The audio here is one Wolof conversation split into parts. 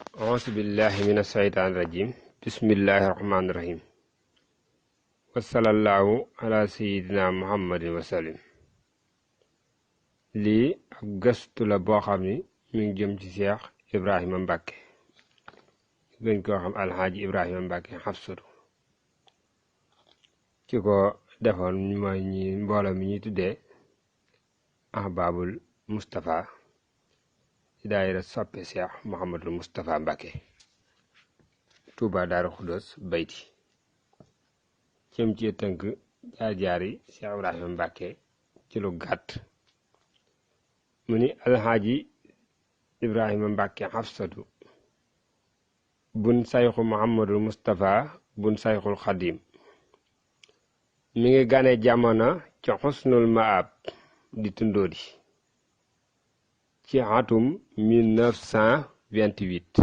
auzu billahi min asheytaan rajim bismillahi rahmaani rahim wasalallaahu ala sayidina muhammadin wasalim. lii ab gëstu la boo xam ni mi ngi jëm ci Cheikh Ibrahima Mbacke gën koo xam alxaaji Ibrahima Mbacke xafsatu ci ko defoon mooy ñi mbooloo mi ñuy tuddee ahbaabul Moustapha ci daayira soppe Cheikh Mouhamadul Moustapha Mbacke Touba Daaru Xudoos bayti cëm ci tënk jaar-jaari Cheikh Ibrahima Mbacke ci lu gàtt. mu ni alxaaji Ibrahima Mbacke xafsatu bun sayxu Mouhamadul Moustapha bun sayxul xadim mi ngi gane jamono ci xusnul maab di tundoodi ci atum 1928.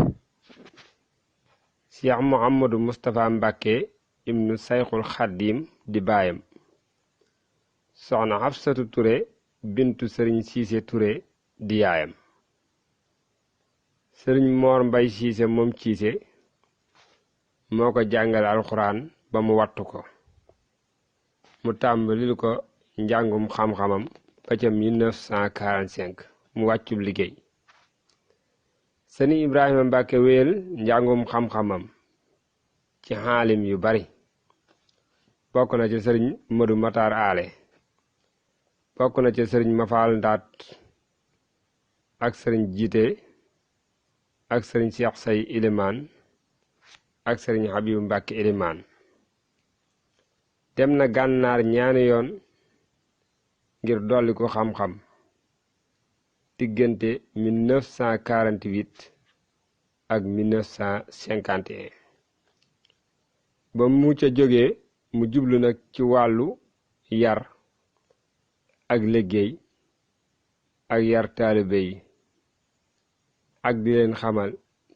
Cheikh Mouhamadou Moustapha Mbacke ibnu sayxul xadim di baayam. soxna Xafsatu Ture bintu sëriñ Siise Ture di yaayam. sëriñ Moor Mbay Siise moom Siise moo ko jàngal alxuraan ba mu wattu ko. mu tàmbalil ko njàngum xam-xamam ba ca 1945 mu wàccub liggéey. sëriñ Ibrahima Mbacke wéyal njàngum xam-xamam ci xaalim yu bari bokk na ci sëriñ Modou Matar Ale, bokk na ci sëriñ Mafal Ndaat ak sëriñ Jiite ak sëriñ Cheikh Say Ilimaan ak sëriñ Habibu Mbacke Ilimaan. dem na gànnaar ñaani yoon ngir dolli ko xam-xam diggante 1948 ak 1951. ba mu ca jógee mu jublu nag ci wàllu yar ak liggéey ak yar taalibe yi ak di leen xamal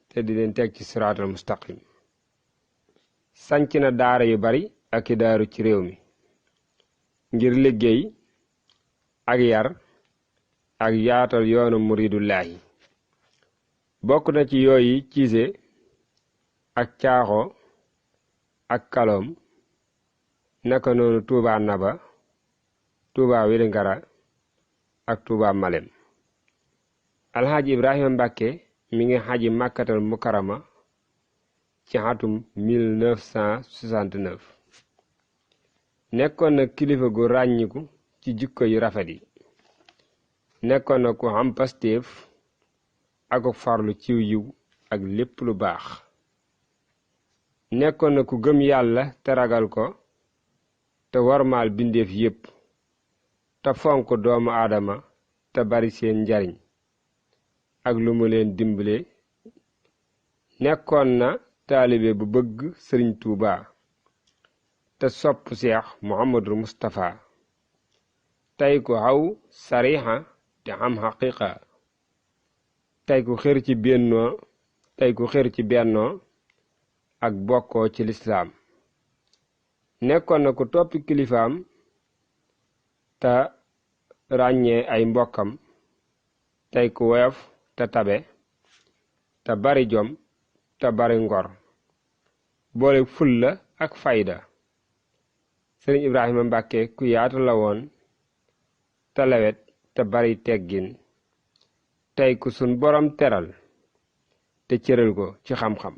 te di leen teg ci siraatal mustaqim. sanc na daara yu bari ak i daaru ci réew mi ngir liggéey ak yar ak yaatal yoonu muridullaahi. bokk na ci yooyu ciise ak caaxo ak kaloom, naka noonu Tuuba Naba, Tuuba Wélingara ak Tuuba Malem. alxaaji Ibrahima Mbacke mi ngi xaji Màkkatal Mukarrama ci atum 1969. nekkoon na kilifa gu ràññiku ci jikko yu rafet yi. nekkoon na ku am pastéef ak farlu ciw yiw ak lépp lu baax. nekkoon na ku gëm yàlla te ragal ko te warmaal bindeef yépp te fonk doomu aadama te bari seen njariñ ak lu mu leen dimbale. nekkoon na taalibe bu bëgg sëriñ Tuuba te sopp Cheikh Mouhamadul Moustapha tey ku xaw sarixa te am xaqiqa tey ku xër ci bennoo ak bokkoo ci lislaam. nekkoon na ku toppi kilifaam te ràññee ay mbokkam tey ku woyof te tabe te bari jom te bari ngor boole fulla ak fayda. sëriñ Ibrahima Mbacke ku yaatu la woon te lewet te bari teggin tey ku sun borom teral te cëral ko ci xam-xam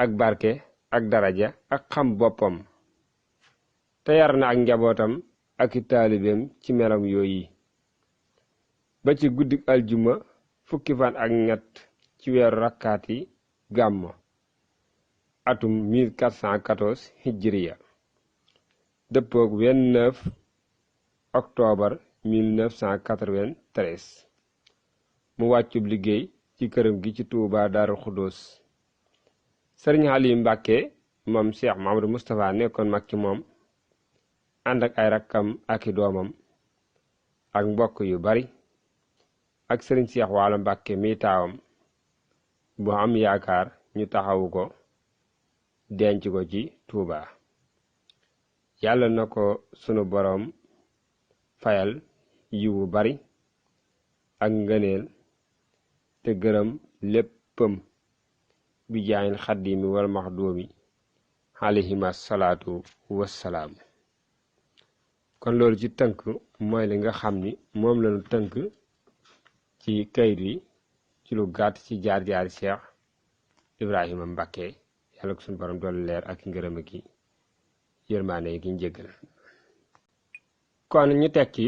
ak barke ak daraja ak xam boppam te yar na ak njabootam ak i taalibeem ci melam yooyi. ba ci guddik aljuma fukki fan ak ñett ci weeru rakkaati gàmmo atum 1414 hijriya dëppook 29 octobre 1993 mu wàccub liggéey ci këram gi ci Touba Daaru Xudoos. sëriñ Aliou Mbacke moom Cheikh Mouhamadou Moustapha nekkoon mag ci moom ànd ak ay rakkam ak i doomam ak mbokk yu bari ak sëriñ Cheikh Waalo Mbacke mi taawam bu am yaakaar ñu taxawu ko denc ko ci Touba. yàlla na ko sunu boroom fayal yiwu bari ak ngëneel te gërëm léppam bi jaayil xaddimi wal maxdoomi alayhima salaatu wassalaam. kon loolu ci tënk mooy li nga xam ni moom lañu tënk ci kayit wi ci lu gàtt ci jaar-jaari Cheikh Ibrahima Mbacké, yàlla ko suñu borom doolu leer ak ngërëm ak yërmaane gi njëggal. kon ñu tekki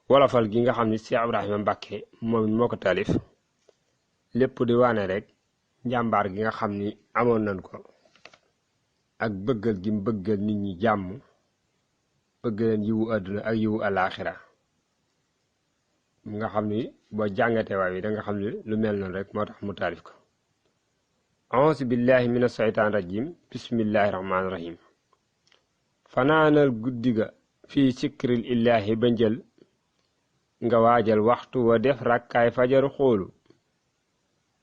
wolofal gi nga xam ni Cheikh Ibrahima Mbacké moom moo ko taalif, lépp di wane rek njàmbaar gi nga xam ni amoon nañ ko ak bëggal gi mu bëggal nit ñi jàmm, bëgg leen yiwu àdduna ak yiwu alaaxira. nga xam ni boo jàngatee waay wi da nga xam ni lu mel noonu rek moo tax mu taalif ko. auzu billahi mina shaytaan rajim, bismillahi rahmaani rahim. fanaanal guddi ga fii sikril illaahi ba njël, nga waajal waxtu wa def rakkaay fajar xoolu.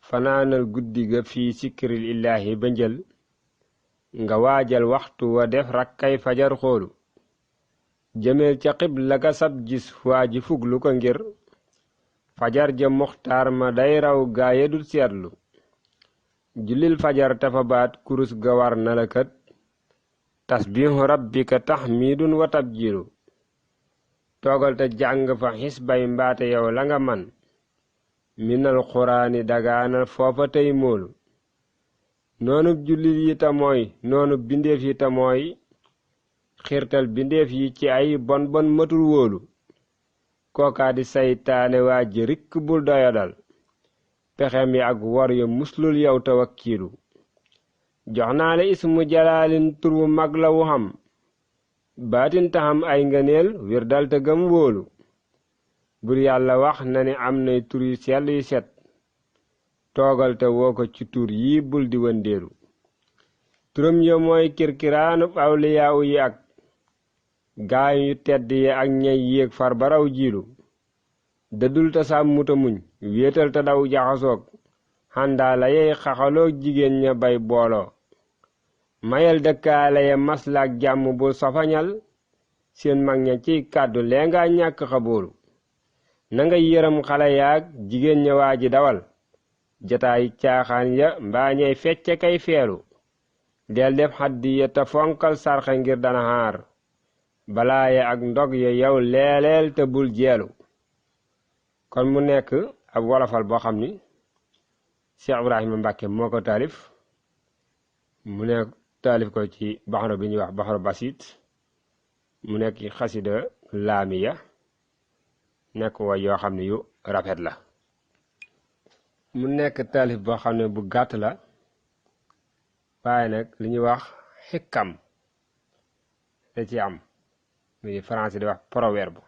fanaanal guddi ga fii sikril illaahi ba njël, nga waajal waxtu wa def rakkaay fajar xoolu. jëmeel ca xibla ga sab gis waa ji fuglu ko ngir, fajar ja muxtaar ma day raw gaaya dul seetlu. jullil fajar tafa baat kurus ga war na la kat, tasbihu rabbika tahmidun wa tabjilu. toogal te jàng fa xisbay mbaate yow la nga man, minal xuraani dagaanal foofa tey moolu. noonub jullit yi ta mooy noonub bindeef yi ta mooy, xirtal bindeef yi ci ay bon bon matul wóolu. kookaa di saytaane waa ji rikk bul doyadal, pexem yi ak wor ya muslul yow tawakkiilu. jox naa la ismu jalaalin tur wu mag la wu xam, baatin taxam ay ngëneel wir dal te gëm wóolu. bur yàlla wax na ni am nay tur yu sell yu set, toogal te woo ko ci tur yi bul di wëndeelu. turam ya mooy kirkiraanub awliyaawu yi ak gaay yu tedd yi ak ñey yéeg far baraw jiilu. dëddul te sàmmuta muñ wéetal te daw jaxasoog, xàndaala yey xaxaloog jigéen ña bay booloo. mayal dëkkaale ya maslaak jàmm bul sofañal, seen mag ña ciy kàddu lee nga ñàkk xaboolu. na nga yërëm xale yaag jigéen ña waa ji dawal, jataay caaxaan ya mbaañey fecce kay feelu. del def xaddi ya te fonkal sarxe ngir dana xaar, balaaye ak ndog ya yow leeleel te bul jeelu. kon mu nekk ab wolofal boo xam ni Cheikh Ibrahima Mbacké moo ko taalif. mu nekk taalif ko ci baxaru bi ñuy wax baxaru basit, mu nekk xasida laamiya, nekk way yoo xam ne yu rafet la. mu nekk taalif boo xam ne bu gàtt la, waaye nag li ñuy wax xikkam da ci am, muy français di wax proverbe,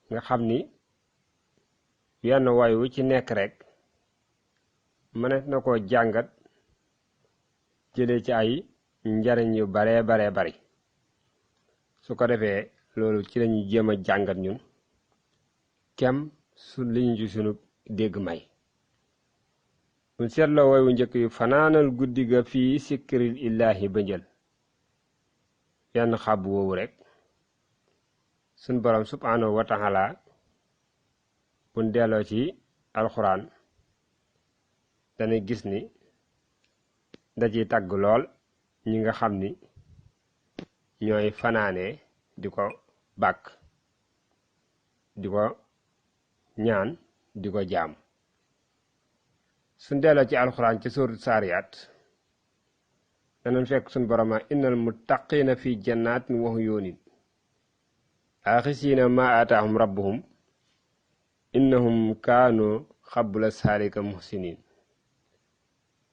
nga xam ni yenn way wu ci nekk rek mënees na koo jàngat jële ci ay njariñ yu baree bari. su ko defee loolu ci lañuy jéem a jàngat ñun kem su liñu ci sunu dégg may. buñ seetloo way wu njëkk yu fanaanal guddi ga fii sikril illaahi ba njël, yenn xàbb woowu rek suñ borom subhaanahu wa taala buñ delloo ci alxuraan dañuy gis ni da ciy tagg lool ñi nga xam ni ñooy fanaanee di ko bàkk, di ko ñaan, di ko jaam. suñ delloo ci alxuraan ci suuratu saariyaat danañ fekk suñ boroma innal muttaqiina fi jannaatin wa uyuunin aaxisiina maa aataahum rabbuhum innahum kaanu xabla saalika muhsinin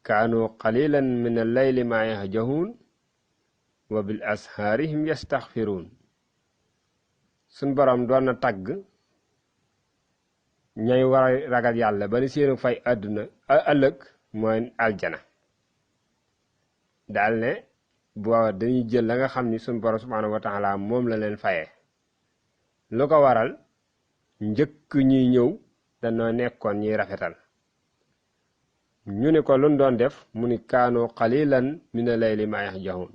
kaanu qalilan min al-layli maa yahjahuun wa bil ashaarihim yastaxfiruun. suñ borom doon na tagg ñay war a ragal yàlla ba ni seenu fay àdduna ëllëg mooy aljana. daal ne boo dañuy jël la nga xam ni suñ borom subhaanahu wa taala moom la leen fayee. lu ko waral njëkk ñuy ñëw dañoo nekkoon ñuy rafetal. ñu ne ko luñ doon def mu ni kaanu qalilan mina layli maa yahjahuun,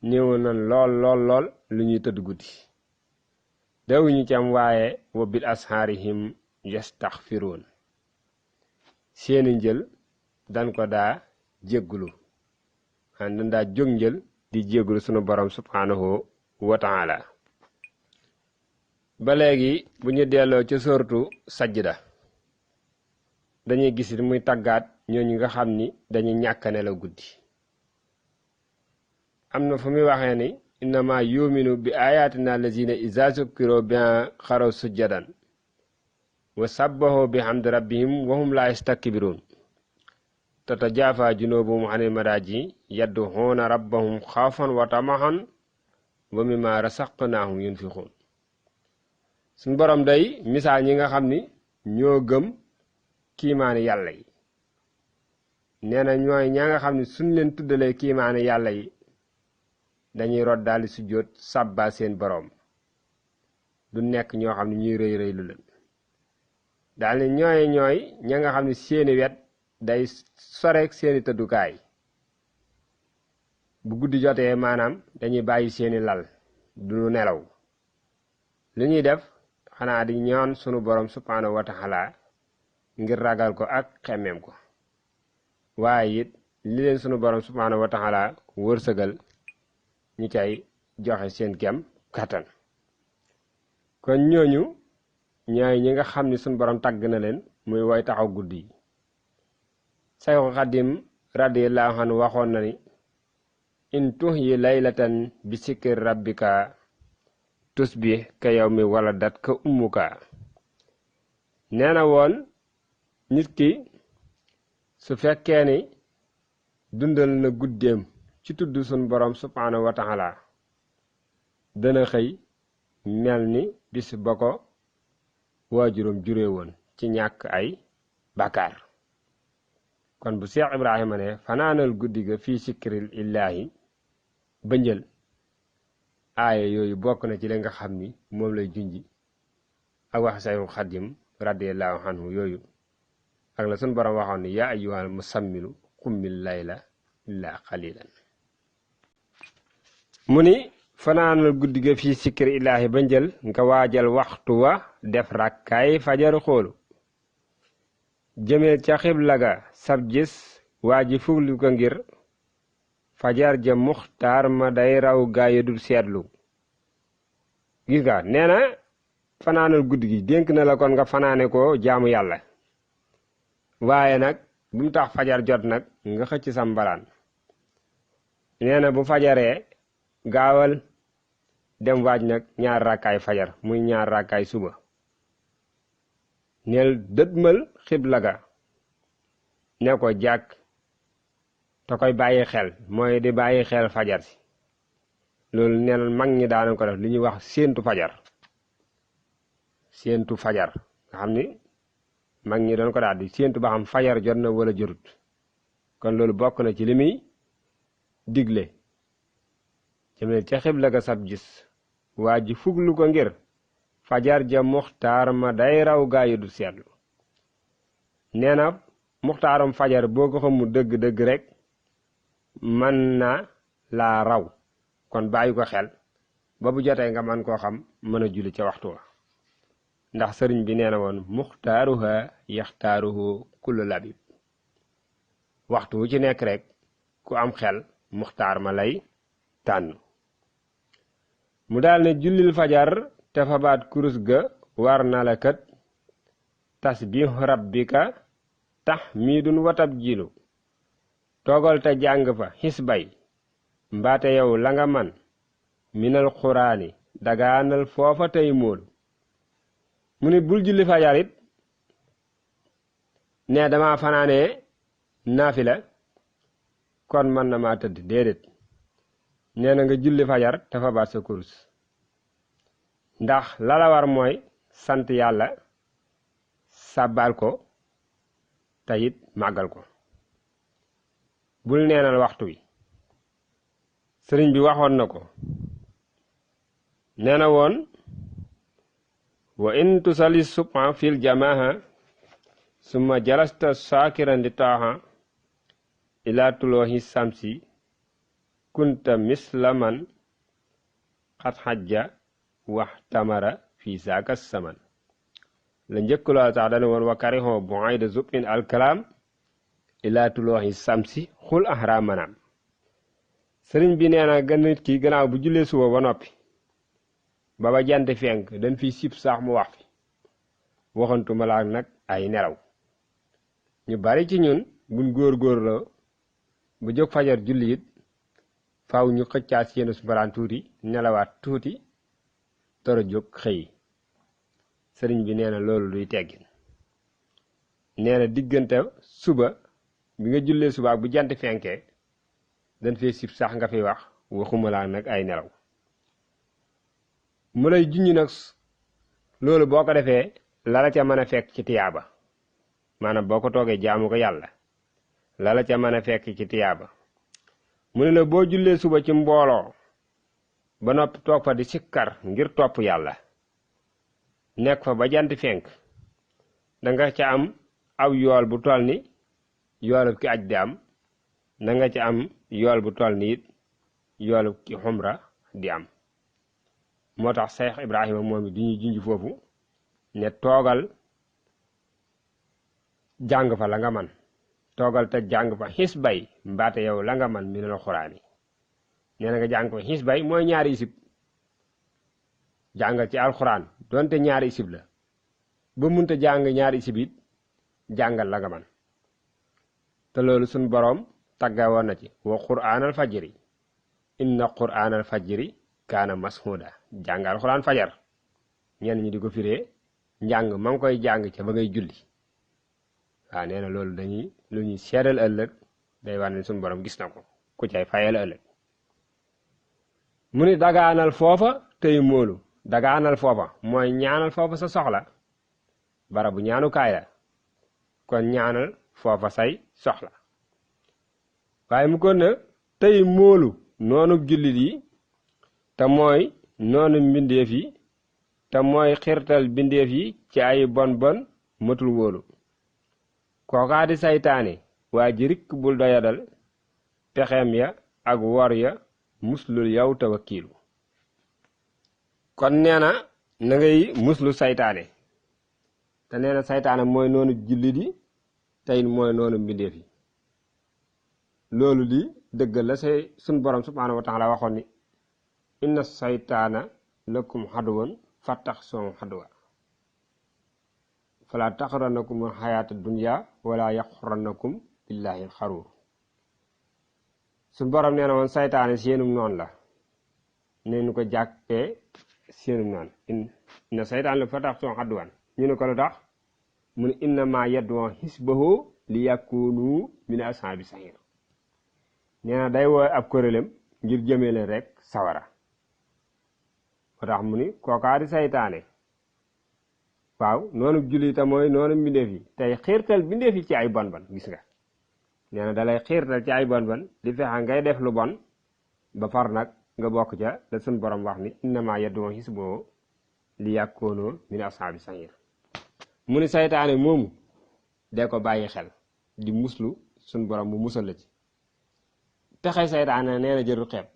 néew na lool lu ñuy tëdd guddi. dawuñu ci am waaye wa bil ashaarihim yastaxfiruun, seeni njël dan ko daa jéggulu xan dan daa jóg njël di jéggulu sunu borom subhanahu wa taala. ba léegi bu ñu delloo ca sóoratu sajda dañuy gis muy tàggaat ñooñu nga xam ni dañuy ñàkk nelaw guddi. am na fu muy waxee ni innama yuminu bi ayatina allazina iza zukkiro biha xaraw sujjadan wa sabbahu bihamdi rabbihim wa hum la yastakbirun tatajafa junubuhum anil madaji yad'una rabbahum xawfan wa tamahan wa mimma rasaqnahum yunfiqun. suñ borom day misaal ñi nga xam ni ñoo gëm kiimaani yàlla yi nee na ñooy ña nga xam ni suñ leen tuddalee kiimaani yàlla yi dañuy rot daldi sujjóot sàbbaa seen boroom, du nekk ñoo xam ne ñuy rëy rëy lu leen daal ni ñooy ña nga xam ne seeni wet day soreek seeni tëddukaay. bu guddi jotee maanaam dañuy bàyyi seeni lal du nelaw, li ñuy def xanaa di ñaan sunu borom subhanahu wa taala ngir ragal ko ak xemmeem ko, waaye it li leen sunu borom subhanahu wa taala wërsëgal ñi cay joxe seen kem kattan. kon ñooñu ñooy ñi nga xam ni sunu borom tàgg na leen muy woy taxaw guddi yi. Sayxu Xadim radiyallahu anhu waxoon na ni in tuhyi laylatan bi sikri rabbika tusbih ka yawmi waladat ka ummuka. nee na woon nit ki su fekkee ni dundal na guddeem ci tudd sun borom subhanahu wa taala dana xëy mel ni bis ba ko waajuram juree woon ci ñàkk ay bàkkaar. kon bu Seex Ibrahima ne fanaanal guddi ga fii sikril illaahi ba njël aaya yooyu bokk na ci li nga xam ni moom lay junji ak wax Sayxu Xadim radiyallahu anhu yooyu ak la sun borom waxoon ni yaa ayyuhal musammilu qummil layla illa qalilan. mu ni fanaanal guddi ga fii sikri illaahi ba njël nga waajal waxtu wa def rakkaay fajar xoolu jëmee ca xibla ga sab gis waa ji fuglu ko ngir fajar ja muxtaar ma day raw gaayu dul seetlu. gis nga nee na fanaanal guddi gi dénk na la kon nga fanaane ko jaamu yàlla, waaye nag bu mu tax fajar jot nag nga xëcc sa mbalaan. nee na bu fajaree gaawal dem waaj nag ñaar rakkaay fajar muy ñaar rakkaay suba. neel dëdmal xibla ga ne ko jàkk te koy bàyyi xel, mooy di bàyyi xel fajar si. loolu neel mag ñi daana ko def li ñuy wax séentu fajar nga xam ni mag ñi doon ko daal di séentu ba xam fajar jot na wala jotut. kon loolu bokk na ci li muy digle jëmale ca xibla ga sab gis waa ji fuglu ko ngir fajar ja muxtaar ma day raw gaayu du seetlu. nee na muxtaaram fajar boo ko xamul dëgg-dëgg rek mën na laa raw, kon bàyyi ko xel ba bu jotee nga mën koo xam mën a julli ca waxtu wa. ndax sëriñ bi nee na woon muxtaaruha yaxtaaruhu kullu labib, waxtu wu ci nekk rek ku am xel muxtaar ma lay tànn. mu daal ne jullil fajar te fabaat kurus ga war na la kat tasbihu rabbika tahmidun watab jilu. toogal te jàng fa xisbay mbaate yow la nga man minal xuraani dagaanal foofa tey móolu. mu ne bul julli fajar it ne dama fanaane naafila kon mën na maa tëdd déedéet. nee na nga julli fajar te fabaat sa kurus, ndax la la war mooy sant yàlla sàbbaal ko te it màggal ko. bul neenal waxtu wi. sëriñ bi waxoon na ko, nee na woon wa in tusalli subha fil jamaha summa jalasta saakiran li taaha ila tuloohi samsi kunta mislaman xat xajja wax tamara fi saaka saman. la njëkk loo sax dana woon wa karihoo bu ayda zubin alkalaam ilaa tulooxi samsi xul ahra manaam sëriñ bi nee na gën nit ki gannaaw bu jullee suba ba noppi ba ba jant fenk dañ fi sib sax mu wax fi waxantuma laa nag ay nelaw ñu bari ci ñun buñ góor-góorloo bu jóg fajar julli it faaw ñu xëccaa seenu subaraan tuuti nelawaat tuuti toro jóg xëy sëriñ bi nee na loolu luy teggin nee na diggante suba bi nga jullee suba bu jant fenkee dañ fee sib sax nga fi wax waxuma laa nag ay nelaw mu lay junñ nag loolu boo ko defee lala ca mën a fekk ci tiyaaba maanaam boo ko toogee jaamu ko yàlla lala ca mën a fekk ci tiyaaba mu ne la boo jullee suba ci mbooloo ba noppi toog fa di sikkar ngir topp yàlla nekk fa ba jant fenk danga ca am aw yool bu toll ni yoolub ki aj di am danga ca am yool bu toll ni it yoolub ki xumra di am moo tax Seex Ibrahima moom it di ñuy junj foofu ne toogal jàng fa la nga man toogal te jàng fa xisbay mbaate yow la nga man minal alxuraan yi nee na nga jàng fa xisbay mooy ñaari isib jàngal ci alxuraan donte ñaari isib la ba munta jàng ñaari isib it jàngal la nga man te loolu suñ boroom tagga woon na ci wa quraanal fajri inna quraanal fajri kaana mashuuda jàng alxuraan fajar ñenn ñi di ko firee njàng ma ngi koy jàng ca ba ngay julli waaw nee na loolu dañuy lu ñuy seedal ëllëg day war ne suñu borom gis na ko ku cay fayal ëllëg mu ni dagaanal foofa tey móolu dagaanal foofa mooy ñaanal foofa sa soxla barabu ñaanukaay la kon ñaanal foofa say soxla waaye mu kon na tey móolu noonu jullit yi te mooy noonu mbindeef yi te mooy xirtal mbindeef yi ci ay bon bon matul wóolu kookaa di saytaane waa ji rikk bul doyadal pexeem ya ak wor ya muslul yow tawakkiilu kon nee na na ngay muslu saytaane te nee na saytaane mooy noonu jullit yi tey mooy noonu mbindeef yi loolu di dëggal la say sun borom subhaanahu wa taala waxoon ni inna saytaana lakum xaduwan fattaxsoo xaduwa fala taxurannakum xayaata dunya wala yaxurannakum billahi xaruur suñ borom nee na woon saytaane seenum noonu la neenu ko jàppee seenum noonu inna saytaane la fattaxsoo xaduwan ñu ne ko lu tax mu ne innama yad'u xisbahu li yakunu min ashaabi saxiir nee na day wooy ab kuréelam ngir jëmee leen rek sawara moo tax mu ni kookaa di saytaane waaw noonu jullita mooy noonu mbindeef yi tey xiirtal mbindeef yi ci ay bon bon gis nga nee na dalay xiirtal ci ay bon bon di fexe ngay def lu bon ba far nag nga bokk ca la sun borom wax ni innama yad'u xisbahu li yakunu min ashaabi saxiir mu ni saytaane moomu dee ko bàyyi xel di muslu sun borom mu musal la ci pexe saytaane nee na jërul xeeb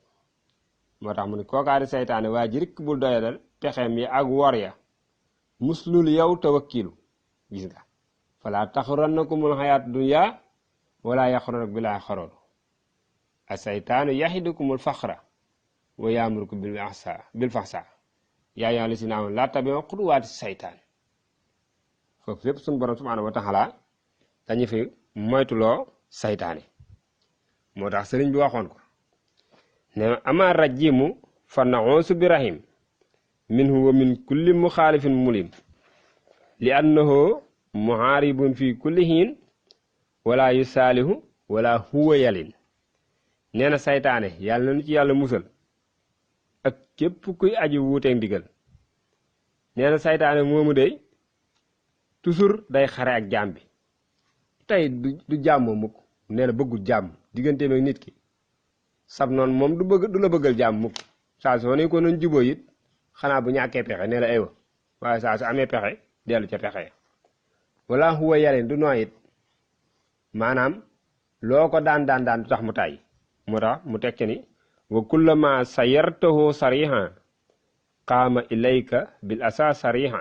moo tax mu ni kookaa di saytaane waa ji rikk bul doyadal pexeem yi ak wor ya muslul yow tawakkilu gis nga fala taxurannakumul xayaat dunya wala yaxurannakum billahi xaruur a saytaanu yaxidukumul faxra wa yaamurukum bil faxsa yaa ayyuhal lazina aamanu laa tattabi'u xutuwaati saytaan foofu lépp suñu borom subhaanahu wa taala dañu fi moytuloo saytaane moo tax sëriñ bi waxoon ko ne ama rajimu fa nausu bi rahim minhu wa min kulli muxaalifin mulim li annahu muhaaribun fi kulli hiin wala yusaalihu wala huwa yalin nee na saytaane yàlla na nu ci yàlla musal ak képp kuy aji wuuteeg ndigal nee na saytaane moomu day toujours day xare ak jaam bi tey du jàmm mukk nee na bëggul jàmm digganteem ak nit ki sab noonu moom du la bëggal jàmm mukk saa soo ne ko noonu jubóo it xanaa bu ñàkkee pexe nee la aywa waaye saa su amee pexe dellu ca pexe wala huwa yaleen du nooy it maanaam loo ko daan du tax mu tàyyi moo tax mu tekk ni wa kullama sayartahu sariha qaama ilayka bil asa sariha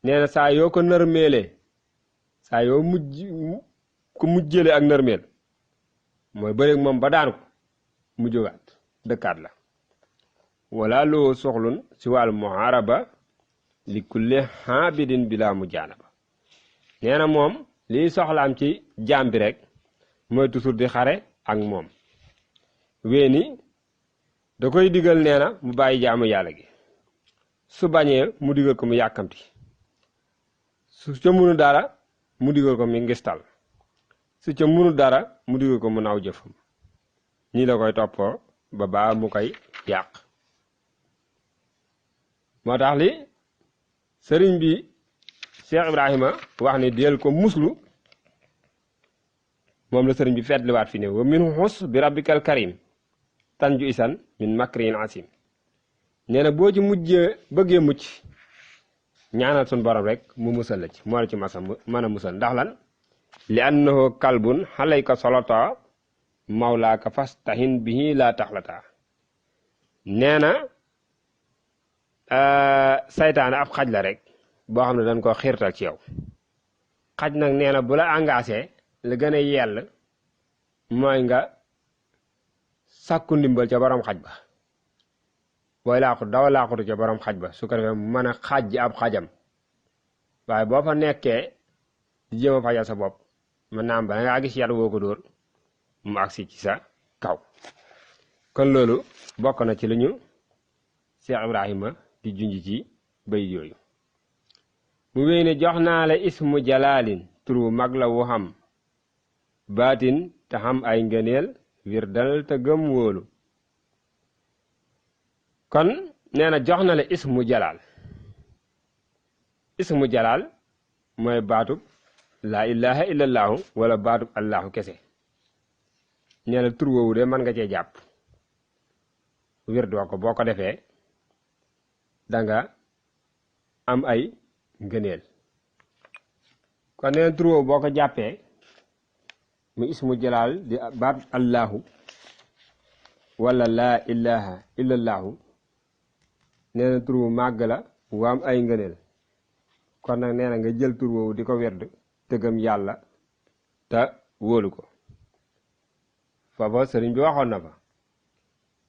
nee na saa yoo ko nërmeelee saa yoo ku mujjële ak nërmeel mooy bëreeg moom ba daan ko mu jógaat dëkkaat la wala loo soxlun si wàllu muharaba li kulli xaabidin bila mujaanaba nee na moom liy soxlaam ci jaam bi rek mooy toujours di xare ak moom weeni da koy digal nee na mu bàyyi jaamu yàlla gi su bañee mu digal ko mu yàkkamti su ca munu dara mu digal ko mi ngistal su ca munu dara mu digal ko mu naw jëfam ñii la koy toppoo ba baa mu koy yàq moo tax li sëriñ bi Cheikh Ibrahima wax ne del ko muslu moom la sëriñ bi feetliwaat fi ne wa min xus bi rabbikal karim tanju isan min makrin asim nee na boo ci bëggee mucc ñaanal sun borom rek mu musal la ci moo la ci mën a musal ndax lan li annahu kalbun xalayka solota mawlaaka fastahin bihi laa taxlata nee na saytaane ab xaj la rek boo xam ne dañ ko xiirtal ci yow xaj nag nee na bu la engagé la gën a yell mooy nga sàkku ndimbal ca borom xaj ba booy laaxut dawa laaxutu ca borom xaj ba su ko defee mën a xaj ab xajam waaye boo fa nekkee di jéem a fajal sa bopp mën naa am ba nga gis yàlla woo ko dóor mu agsi ci sa kaw kon loolu bokk na ci lu ñu Cheikh Ibrahima di junj ci bayit yooyu mu wéy ne jox naa la ismu jalaalin turu mag la wu xam baatin te xam ay ngëneel wirdal te gëm wóolu kon nee na jox na la ismu jalaal mooy baatub laa ilaha illallahu wala baatub allahu kese nee na tur woowu de mën nga cee jàpp wirdoo ko boo ko defee danga am ay ngëneel kon nee na tur woowu boo ko jàppee mu ismu jalaal di baatub allahu wala laa ilaha illallahu nee na tur wu màgg la wu am ay ngëneel kon nag nee na nga jël tur woowu di ko werd te gëm yàlla te wóolu ko foofa sëriñ bi waxoon na fa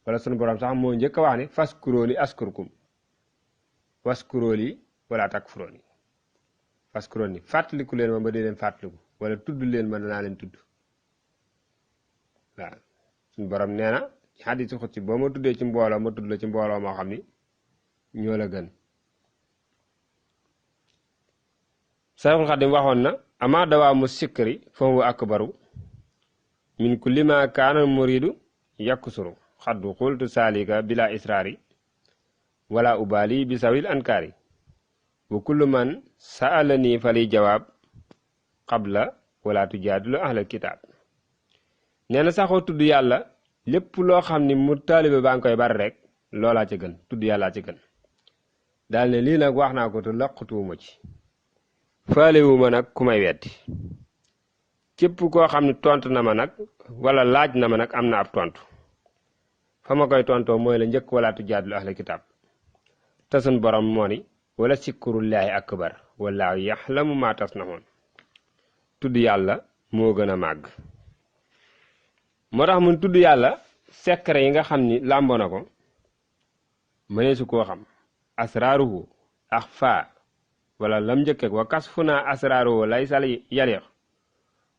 wala sunu borom sax moo njëkk a wax ni faskurooni askurkum waskurooni wala takfurooni faskurooni fàttaliku leen ma dee leen fàttaliku wala tudd leen ma danaa leen tudd waaw sunu borom nee na ci xadiisu xudsi boo ma tuddee ci mbooloo ma tudd la ci mbooloo moo xam ni ñoo la gën Sayxul Xadim waxoon na ama dawaamu sikkari fa huwa akbaru min kulli ma kaana muridu yaksuru xaddu xultu saalika bila israari wala ubali bi sawil ankaari wa kullu man sa'alani fali jawaab qabla wala tujaadilu ahlal kitaab nee na saxoo tudd yàlla lépp loo xam ni mu taalibe baa ngi koy bari rek loolaa ca gën tudd yàllaa ca gën daal ne lii nag wax naa ko te laqatuwuma ci faalewuma nag ku may weddi képp koo xam ne tontu na ma nag wala laaj na ma nag am na ab tontu fa ma koy tontoo mooy la njëkk wala tujaadilu ahlal kitaab te sun borom moo ni wala sikkurullaahi akbar wallaahu yaxlamu maa tasnaxoon tudd yàlla moo gën a màgg moo tax mun tudd yàlla secret yi nga xam ni làmboo na ko mënee su koo xam asraaruhu axfa wala lam njëkkek wa kasfuna asraaruhu lay sal yaliq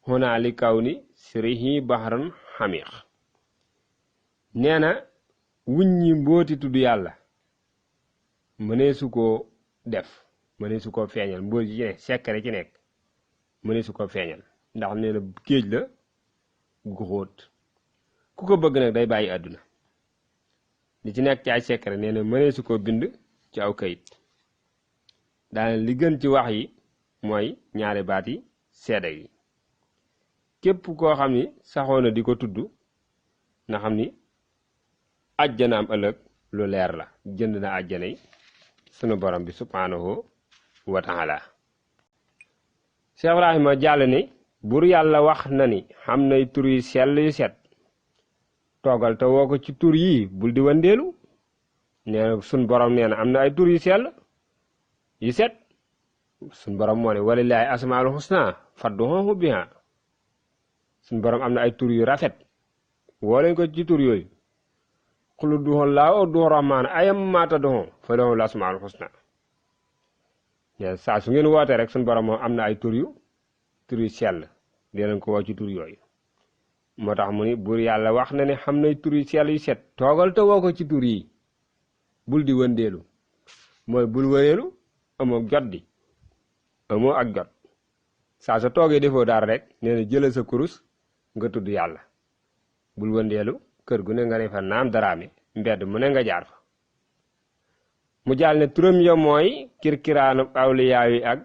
xunaa li kaw ni sirihi bahran xamiq nee na wuññi mbooti tudd yàlla mënee su koo def mënee su koo feeñal mbooti ci ne secret ci nekk mënee su koo feeñal ndax nee na géej la gu xóot ku ko bëgg nag day bàyyi àdduna li ci nekk ci ay secret nee na mënee su koo bind ci aw kayit daane li gën ci wax yi mooy ñaari baat yi seede yi képp koo xam ni saxoon na di ko tudd na xam ni ajjanaam ëllëg lu leer la jënd na ajjana yi sunu borom bi subhaanahu wa taala Cheikh Ibrahima jàll ni buur yàlla wax na ni xam nay tur yi sell yu set toogal te woo ko ci tur yii bul di wandeelu nee na sun borom nee na am na ay tur yu sell yu set suñ borom moo ne walillaahi asmaul husna fad'uuhu bihaa suñ borom am na ay tur yu rafet woo leen ko ci tur yooyu qul ud'uu llaaha aw ud'uu rahmaana ayyammaa tad'uu falahul asmaul husna saa su ngeen wootee rek suñ borom moom am na ay tur yu sell di leen ko woo ci tur yooyu moo tax mu ni buur yàlla wax na ne xam nay tur yu sell yu set toogal te woo ko ci tur yi bul di wëndeelu mooy bul wëreelu amoo jot di amoo ak jot saa sa toogee defoo dara rek nee na jëlal sa kurus nga tudd yàlla bul wëndeelu kër gu ne nga ne fa naam daraame mbedd mu ne nga jaar fa mu jàll ne turam ya mooy kirkiraanu awliyaa yi ak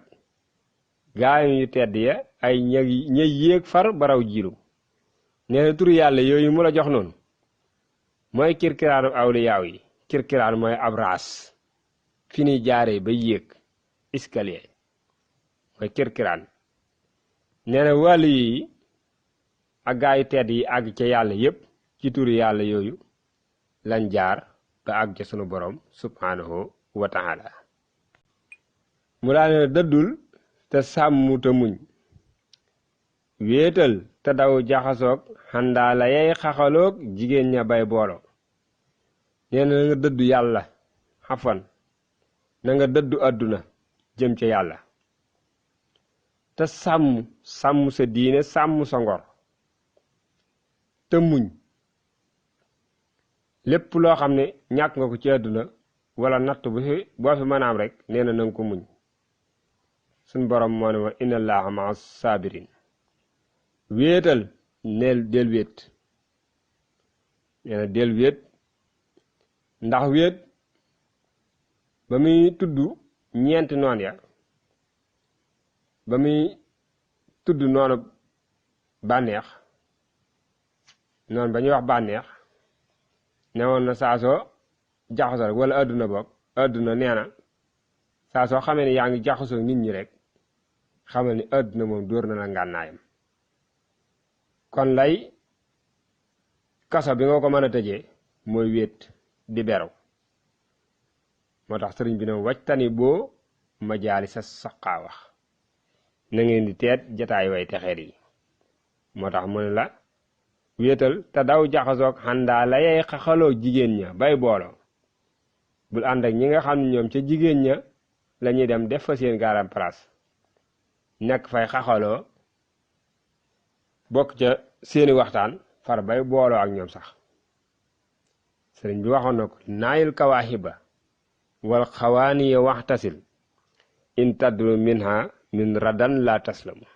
gaayam yu tedd ya ay ñay yéeg far baraw jiilu nee na turu yàlla yooyu mu la jox noonu mooy kirkiraanu awliyaa yi kirkiraan mooy ab raas fi ni jaaree ba yéeg escalier mooy kirkiraan nee na wàllu yi ak gaayu tedd yi àgg ca yàlla yépp ci turu yàlla yooyu lañ jaar ba àgg ca sunu borom subhanahu wa taala mu daal ne dëddul te sàmm te muñ wéetal te daw jaxasoog xandaa la yay xaxaloog jigéen ña bay boolo nee na nga dëddu yàlla xafan na nga dëddu àdduna jëm ca yàlla te sàmm sa diine sàmm sa ngor te muñ lépp loo xam ne ñàkk nga ko ci àdduna wala natt boo fi mën a am rek nee na nanga ko muñ suñ borom moo ne ma inna allaha maa sabirin wéetal del wéet nee na del wéet ndax wéet ba muy tudd ñeenti noon ya ba muy tudd noonu bànneex noonu ba ñuy wax bànneex ne woon na saa soo jaxasoo rek wala adduna boog adduna nee na saa soo xamee ne yaa ngi jaxasoo nit ñi rek xamal ni adduna moom dóor na la ngànnaayam kon lay kaso bi nga ko mën a tëjee mooy wéet di beru moo tax sëriñ bi ne wajtani boo ma jaali sa saqaa wax na ngeen di teet jataay way texeer yi moo tax mu ne la wéetal te daw jaxasoog xandaa la yay xaxaloo jigéen ña bay booloo bul ànd ak ñi nga xam ne ñoom ca jigéen ña la ñuy dem def fa seen garam place nekk fay xaxaloo bokk ca seeni waxtaan far bay booloo ak ñoom sax sëriñ bi waxoon na ko naayil kawaahiba wal xawaaniya waxtasil in tadru minha min radan la taslamu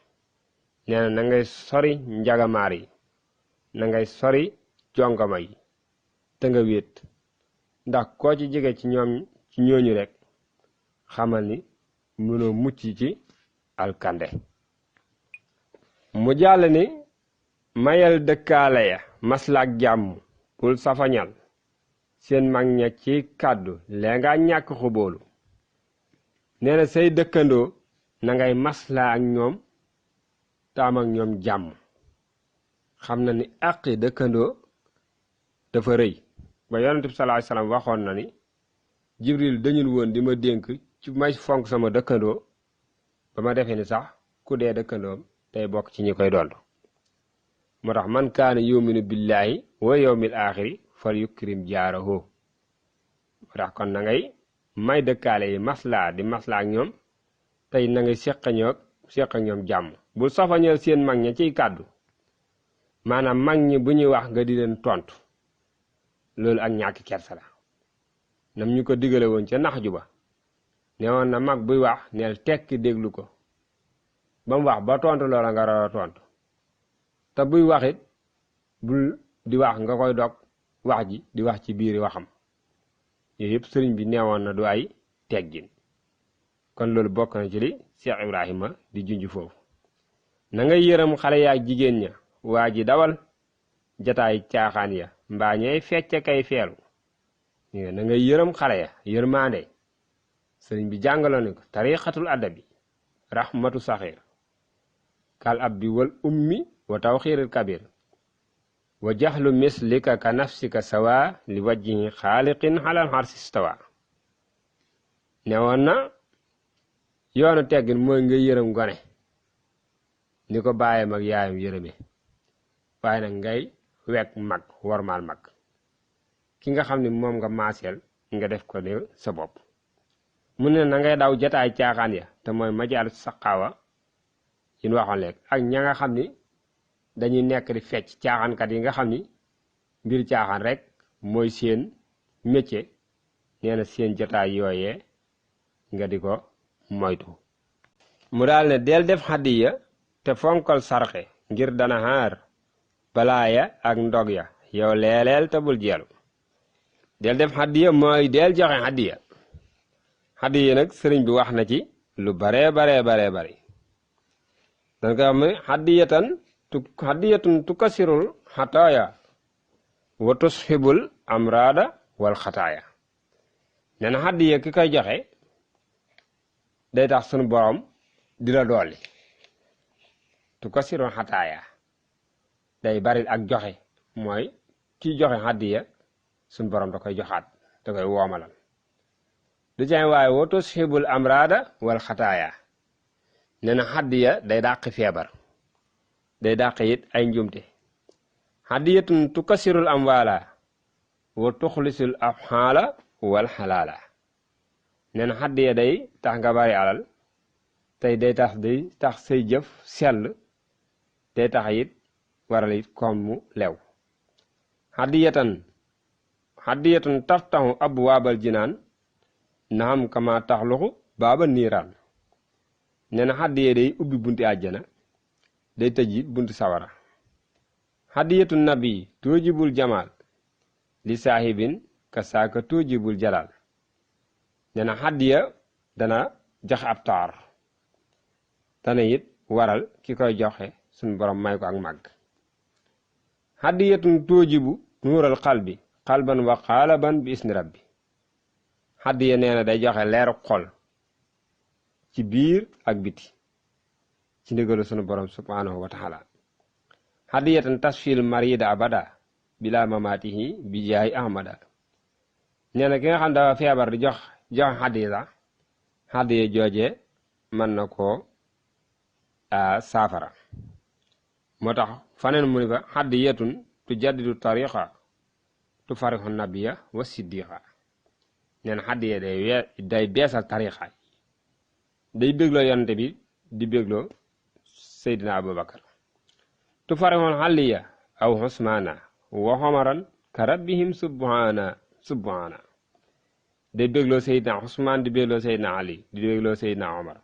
nee na na ngay sori njagamaar yi na ngay sori jongama yi te nga wéet ndax koo ci jege ci ñooñu rek xamal ni mënoo mucc ci alkande mu jàll ni mayal dëkkaale ya maslaak jàmm bul safañal seen mag ña ci kàddu lee nga ñàkk xubóolu nee na say dëkkandoo na ngay maslaa ak ñoom taam ak ñoom jàmm xam na ni àqi dëkkandoo dafa rëy ba yonent bi sallallahu alayhi wasallam waxoon na ni jibril dañul woon di ma dénk ci may fonk sama dëkkandoo ba ma defee ni sax ku dee dëkkandoom tey bokk ci ñi koy doon moo tax man kaana yuminu billahi wa yawmil axiri fal yukrim jaarahu moo tax kon na ngay may dëkkaale yi maslaa di maslaa ak ñoom tey na ngay séq ak ñoom jàmm bul safañal seen mag ña ciy kàddu maanaam mag ñi bu ñuy wax nga di leen tontu loolu ak ñàkk kersa la nam ñu ko digale woon ca nax ju ba ne woon na mag buy wax neel tekki déglu ko ba mu wax ba tontu loola nga war a tontu te buy waxit bul di wax nga koy dog wax ji di wax ci biiri waxam yooyu yëpp sëriñ bi neewoon na du ay teggin kon loolu bokk na ci li Cheikh Ibrahima di junj foofu na ngay yërëm xale yaak jigéen ña waa ji dawal jataay caaxaan ya mbaa ñey fecce kay feelu na ngay yërëm xale ya yërmaande sëriñ bi jàngaloon ni ko tariqatul adabi rahmatu saxir kal abdi wal ummi wa tawxiiril kabir wa jaxlu mislika ka nafsika sawa li wajjihi xaaliqin xalal xarsi stawa ne woon na yoonu teggin mooy nga yërëm gone ni ko baayam ak yaayam yërëme waaye nag ngay wekk mag wormaal mag ki nga xam ne moom nga maaseel nga def ko ne sa bopp mu ne na ngay daw jataay caaxaan ya te mooy majaal saqaawa yi ñu waxoon léegi ak ña nga xam ni dañuy nekk di fecc caaxaankat yi nga xam ni mbir caaxaan rek mooy seen métier nee na seen jataay yooyee nga di ko moytu mu daal ne del def hadiya te fonkal sarxe ngir dana xaar balaaya ak ndog ya yow leeleel te bul jeelu del def hadiya mooy del joxe hadiya nag sëriñ bi wax na ci lu bare bari dan ko xam ne hadiyatun tukasirul xataaya wa tusxibul amraada wal xataaya nee na hadiya ki koy joxe day tax sunu borom di la dolli tukasirul xataaya day bari ak joxe mooy kiy joxe hadiya sunu borom da koy joxaat da koy woomalal du cay waaye wa tusxibul amraada wal xataaya nee na hadiya day dàq feebar day dàq it ay njumte hadiyatun tukasirul amwaala wa tuxlisul afxaala wal xalaala nee na hadiya day tax nga bari alal tey day tax say jëf sell day tax it waral it koom mu lew hadiyatun taftaxu abwaabal jinaan naam kama taxluxu baaba niiraan nee na hadiya day ubbi bunti àjjana day tëj it bunti sawara hadiyatu nabi tuujibul jamaal li saahibin ka saaka tuujibul jalaal nee na hadiya dana joxe ab taar dana it waral ki koy joxe suñu borom may ko ak màgg hadiyatun tuujibu nuural xalbi xalban wa xaalaban bi isni rabbi hadiya nee na day joxe leeru xol ci biir ak biti ci ndigalu sunu borom subhanahu wa taala hadiyatan tasfil marida abada bila mamatihi bi jaay ahmada nee na ki nga xam dafa feebar di joxe hadiya jooje mën na koo saafara moo tax faneen mu ni fa hadiyatun tujaddidu tariqa tufarixu nabiya wa siddiqa nee na hadiya day beesal tariqa day bégloo yonante bi di bégloo seydina abubakar tufarixul xalliya aw xusmaana wa xomaran ka rabbihim subhana day bégloo seydina xusmaan di bégloo seydina ali di bégloo seydina omar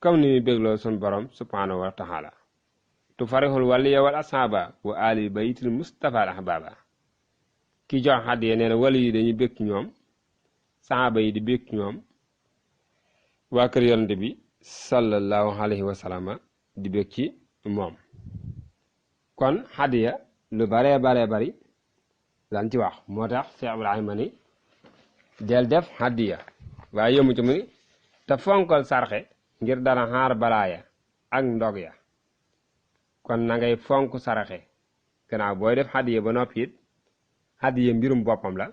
comme ni muy bégloo sun borom subhanahu wa taala tufarixul waliya wal ashaaba wa ali baytil mustafa al ahbaba ki jox hadiya nee na wali yi dañuy bég ñoom sahaaba yi di bég ñoom waa kër yonante bi sallallahu alayhi wa sallama di bég ci moom kon hadiya lu bare bari lan ci wax moo tax Cheikh Ibrahima ni del def hadiya waaye yëmu ci mu ni te fonkal sarxe ngir dana xaar balaaya ak ndog ya kon na ngay fonk saraxe gannaaw booy def hadiya ba noppi it hadiya mbirum boppam la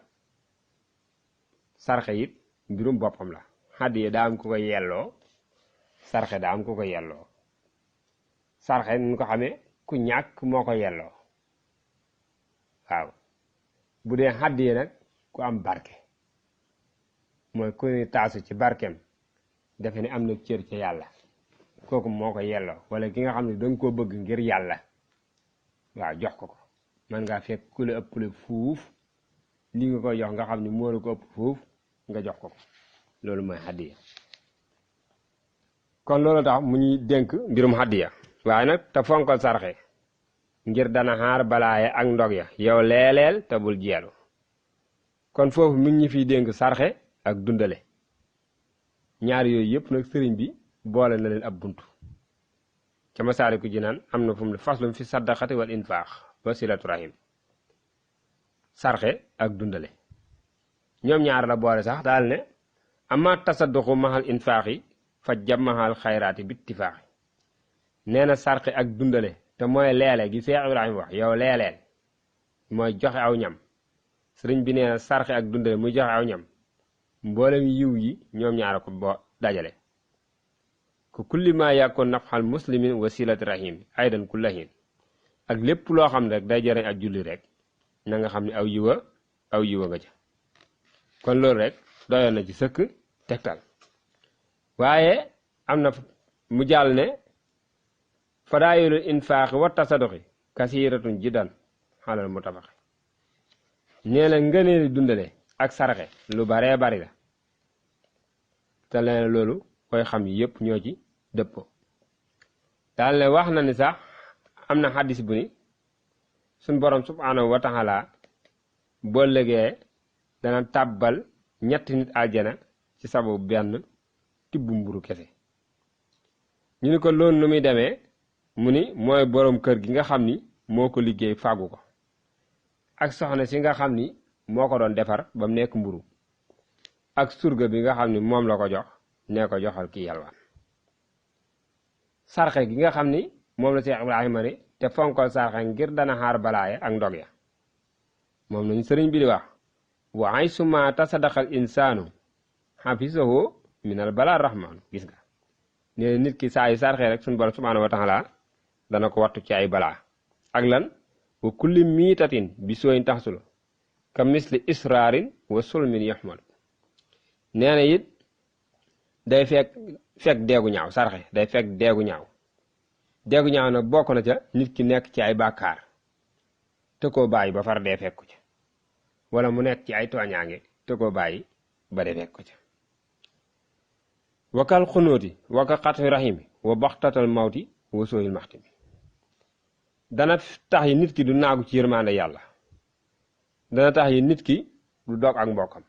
sarxe it mbirum boppam la hadiya daa am ku ko yelloo sarxe daa am ku ko yelloo sarxe nu ko xamee ku ñàkk moo ko yelloo waaw bu dee hadiya nag ku am barke mooy ku ni taasu ci barkeem defe ne am na cër ca yàlla kooku moo ko yelloo wala ki nga xam ne danga koo bëgg ngir yàlla waaw jox ko man ngaa fekk ku la ëppale fuuf li nga koy jox nga xam ne moo la ko ëpp fuuf nga jox ko loolu mooy hadiya kon loolu tax mu ñuy dénk mbirum hadiya waaye nag te fonkal sarxe ngir dana xaar balaaya ak ndog ya yow leeleel te bul jeelu kon foofu mi ngi ñu fiy dénk sarxe ak dundale ñaar yooyu yëpp nag sëriñ bi boole na leen ab buntu ca Masaaliku Jinaan am na fu mu ne faslum fi saddaqati wal infaax wa silatu rahim sarxe ak dundale ñoom ñaar la boole sax daal ne amma tasadduqu mahal infaaxi fa jamahal xayraati bittifaaxi nee na sarxe ak dundale te mooy leele gi Seex Ibrahima wax yow leeleel mooy joxe aw ñam sëriñ bi nee na sarxe ak dundale muy joxe aw ñam mboolem yiw yi ñoom ñaara ko boo dajale ku kulli ma yakun nafxal muslimin wa silati rahim aydan kullahin ak lépp loo xam ne rek day jëriñ ak julli rek na nga xam ne aw yiwa nga ca kon loolu rek doyoon na ci sëkk tegtal waaye am na mu jàll ne fadaayilul infaaxi wa tasaduqi kasiratun jiddan xalal mutafaqi nee na ngëneeli dundale ak saraxe lu baree bari la te leen loolu koy xam yi yëpp ñoo ci dëppoo daal ne wax na ni sax am na xaddis bu ni suñ borom subhanahu wa taala boo légee dana tàbbal ñetti nit aljana ci sababu benn tibb mburu kese ñu ni ko loolu nu muy demee mu ni mooy borom kër gi nga xam ni moo ko liggéey fàggu ko ak soxna si nga xam ni moo ko doon defar ba mu nekk mburu ak surga bi nga xam ni moom la ko jox nee ko joxal kii yalwaan sarxe gi nga xam ni moom la Cheikh Ibrahima ni te fonkol sarxe ngir dana xaar balaaya ak ndog ya moom lañu sëriñ bi di wax wa ay suma tasadaqal insaanu xafisahu minal bala rahmaanu gis nga nee nit ki saa yu sarxe rek suñu borom subhanahu wa taala dana ko wattu ci ay balaa ak lan wa kulli miitatin bi sooyin taxsul ka misli israarin wa sulmin yaxmal nee na it day fekk deegu ñaaw sarxe day fekk deegu ñaaw nag bokk na ca nit ki nekk ci ay bàkkaar te koo bàyyi ba far dee fekku ca wala mu nekk ci ay tooñaange te koo bàyyi ba dee fekku ca wakal xunóoti waka xatfi rahimi wa baxtatal mawti wa sooyil maxti bi dana tax yi nit ki du naagu ci yërmande yàlla dana tax yi nit ki du dog ak mbokkam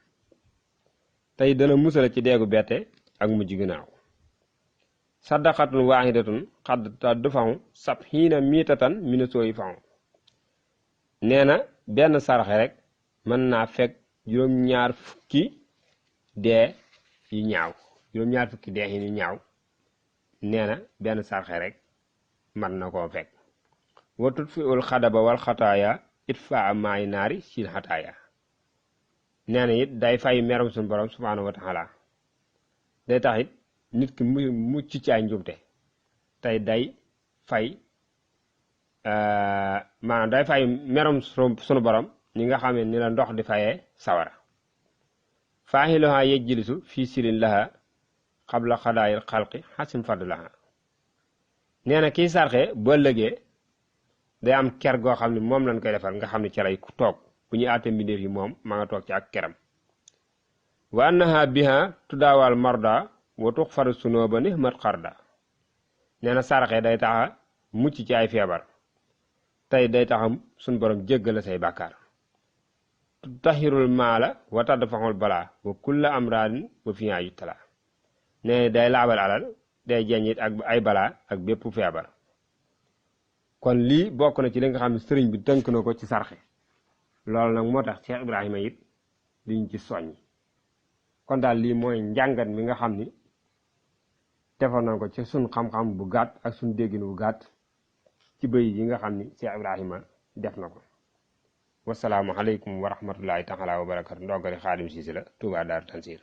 tey dana musale ci deegu bette ak mujj ginnaaw saddaqatun waaxidatun xadd ta du faŋu sab xiina miitatan mina sooyi faŋu nee na benn saraxe rek mën naa fekk juróom-ñaar fukki dee yu ñaaw juróom-ñaar fukki dee yu ñaaw nee na benn saraxe rek mën na koo fekk watut fi ul xadaba wal xataaya it fa maay naari sil xataaya nee na it day fay merum suñu borom subhanahu wa taala day tax it nit ki mucc ci ay njumte tey day fay maanaam day fay merum sunu borom ñi nga xam ne ni la ndox di fayee sawara faaxiluha yejjilisu fii silin laha xabla xadaayil xalqi xasim fadlaha nee na kiy sarxe bu ëllëgee day am ker goo xam ne moom lañ koy defal nga xam ne ci lay ku toog bu ñuy àtte mbindeef yi moom ma nga toog ci ak keram wa annaha biha tuddaawal marda wa tux faru sunoo ba ni mat xarda nee na sarxe day taxa mucc ci ay feebar tey day taxam suñ borom jéggala say bàkkaar tahirul maala wa tadfaxul balaa wa kulla amraadin wa fiyaa yu talaa nee day laabal alal day jeñit ak ay balaa ak bépp feebar kon lii bokk na ci li nga xam ne sëriñ bi tënk na ko ci sarxe loolu nag moo tax Cheikh Ibrahima it liñ ci soññ kon daal lii mooy njàngat mi nga xam ni defoon nañ ko ci suñ xam-xam bu gàtt ak suñ déggin bu gàtt ci bëy yi nga xam ni Cheikh Ibrahima def na ko wasalaamu aleykum wa rahmatullahi taala wa barakatu ndoggali Xaadim Siise la Tuubaa Daaru Tansiir